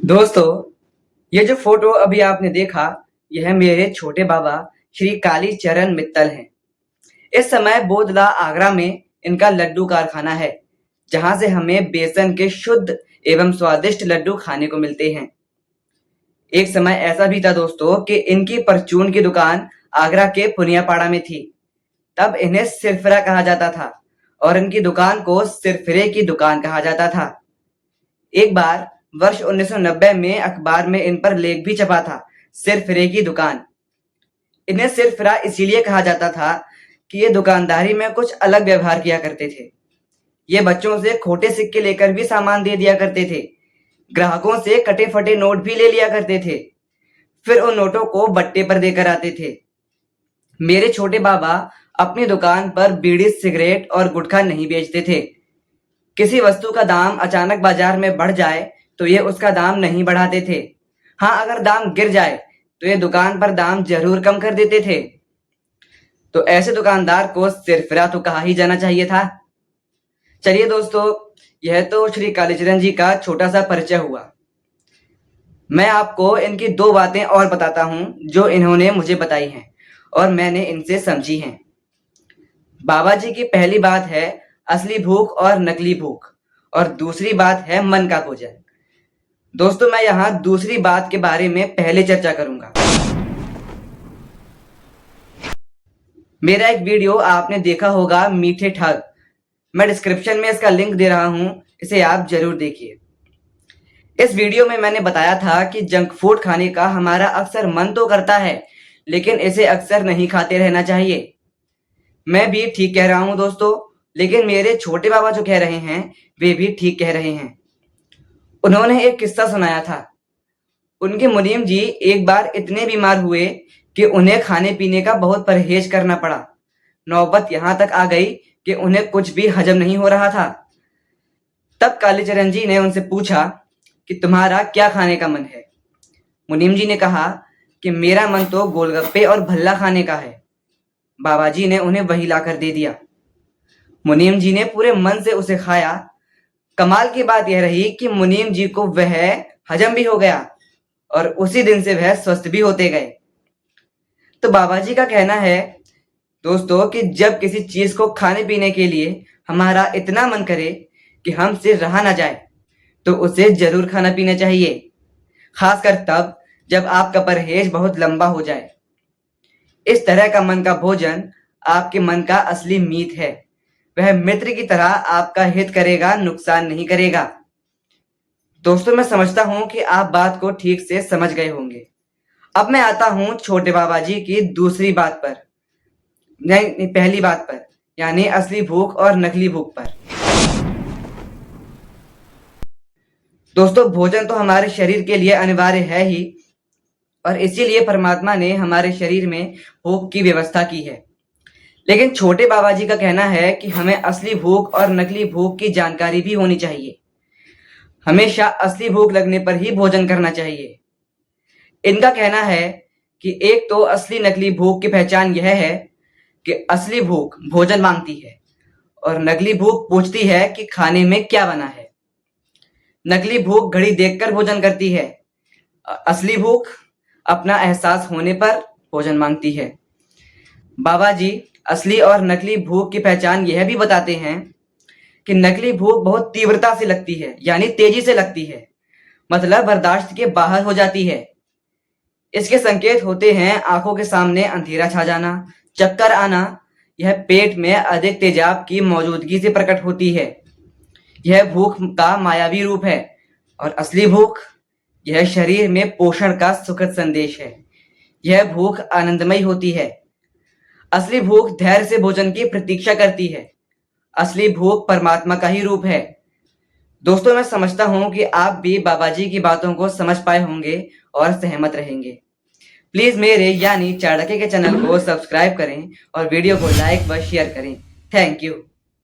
दोस्तों, ये जो फोटो अभी आपने देखा, यह मेरे छोटे बाबा श्री कालीचरण मित्तल हैं। इस समय बोधला आगरा में इनका लड्डू कारखाना है, जहां से हमें बेसन के शुद्ध एवं स्वादिष्ट लड्डू खाने को मिलते हैं। एक समय ऐसा भी था दोस्तों कि इनकी परचून की दुकान आगरा के पुनियापाड़ा में थी। तब इन्हें सिरफिरा कहा जाता था और इनकी दुकान को सिरफिरे की दुकान कहा जाता था। एक बार वर्ष 1990 में अखबार में इन पर लेख भी छपा था, सिरफिरे की दुकान। इन्हें सिरफिरा इसीलिए कहा जाता था कि ये दुकानदारी में कुछ अलग व्यवहार किया करते थे। ये बच्चों से खोटे सिक्के लेकर भी सामान दे दिया करते थे, ग्राहकों से कटे फटे नोट भी ले लिया करते थे, फिर उन नोटों को बट्टे पर देकर आते थे। मेरे छोटे बाबा अपनी दुकान पर बीड़ी, सिगरेट और गुटखा नहीं बेचते थे। किसी वस्तु का दाम अचानक बाजार में बढ़ जाए तो ये उसका दाम नहीं बढ़ाते थे। हाँ, अगर दाम गिर जाए तो ये दुकान पर दाम जरूर कम कर देते थे। तो ऐसे दुकानदार को सिरफिरा तो कहा ही जाना चाहिए था। चलिए दोस्तों, यह तो श्री कालीचरण जी का छोटा सा परिचय हुआ। मैं आपको इनकी दो बातें और बताता हूं जो इन्होंने मुझे बताई हैं और मैंने इनसे समझी हैं। बाबा जी की पहली बात है असली भूख और नकली भूख, और दूसरी बात है मन का भोजन। दोस्तों, मैं यहाँ दूसरी बात के बारे में पहले चर्चा करूंगा। मेरा एक वीडियो आपने देखा होगा, मीठे ठग। मैं डिस्क्रिप्शन में इसका लिंक दे रहा हूं, इसे आप जरूर देखिए। इस वीडियो में मैंने बताया था कि जंक फूड खाने का हमारा अक्सर मन तो करता है, लेकिन इसे अक्सर नहीं खाते रहना चाहिए। मैं भी ठीक कह रहा हूं दोस्तों, लेकिन मेरे छोटे बाबा जो कह रहे हैं वे भी ठीक कह रहे हैं। उन्होंने एक किस्सा सुनाया था। उनके मुनीम जी एक बार इतने बीमार हुए कि उन्हें खाने पीने का बहुत परहेज करना पड़ा। नौबत यहां तक आ गई कि उन्हें कुछ भी हजम नहीं हो रहा था। तब कालीचरण जी ने उनसे पूछा कि तुम्हारा क्या खाने का मन है। मुनीम जी ने कहा कि मेरा मन तो गोलगप्पे और भल्ला खाने का है। बाबा जी ने उन्हें वही लाकर दे दिया। मुनीम जी ने पूरे मन से उसे खाया। कमाल की बात यह रही कि मुनीम जी को वह हजम भी हो गया और उसी दिन से वह स्वस्थ भी होते गए। तो बाबा जी का कहना है दोस्तों कि जब किसी चीज को खाने पीने के लिए हमारा इतना मन करे कि हमसे रहा ना जाए, तो उसे जरूर खाना पीना चाहिए, खासकर तब जब आपका परहेज बहुत लंबा हो जाए। इस तरह का मन का भोजन आपके मन का असली मीत है। वह मित्र की तरह आपका हित करेगा, नुकसान नहीं करेगा। दोस्तों, मैं समझता हूं कि आप बात को ठीक से समझ गए होंगे। अब मैं आता हूं छोटे बाबा जी की दूसरी बात पर, नहीं, पहली बात पर, यानी असली भूख और नकली भूख पर। दोस्तों, भोजन तो हमारे शरीर के लिए अनिवार्य है ही, और इसीलिए परमात्मा ने हमारे शरीर में भूख की व्यवस्था की है। लेकिन छोटे बाबा जी का कहना है कि हमें असली भूख और नकली भूख की जानकारी भी होनी चाहिए। हमेशा असली भूख लगने पर ही भोजन करना चाहिए। इनका कहना है कि एक तो असली नकली भूख की पहचान यह है कि असली भूख भोजन मांगती है और नकली भूख पूछती है कि खाने में क्या बना है। नकली भूख घड़ी देखकर भोजन करती है। असली भूख अपना एहसास होने पर भोजन मांगती है। बाबा जी असली और नकली भूख की पहचान यह भी बताते हैं कि नकली भूख बहुत तीव्रता से लगती है, यानी तेजी से लगती है, मतलब बर्दाश्त के बाहर हो जाती है। इसके संकेत होते हैं आंखों के सामने अंधेरा छा जाना, चक्कर आना। यह पेट में अधिक तेजाब की मौजूदगी से प्रकट होती है। यह भूख का मायावी रूप है। और असली भूख, यह शरीर में पोषण का सुखद संदेश है। यह भूख आनंदमयी होती है। असली भूख धैर्य से भोजन की प्रतीक्षा करती है। असली भूख परमात्मा का ही रूप है। दोस्तों, मैं समझता हूं कि आप भी बाबा जी की बातों को समझ पाए होंगे और सहमत रहेंगे। प्लीज मेरे यानी चाणक्य के चैनल को सब्सक्राइब करें और वीडियो को लाइक व शेयर करें। Thank you.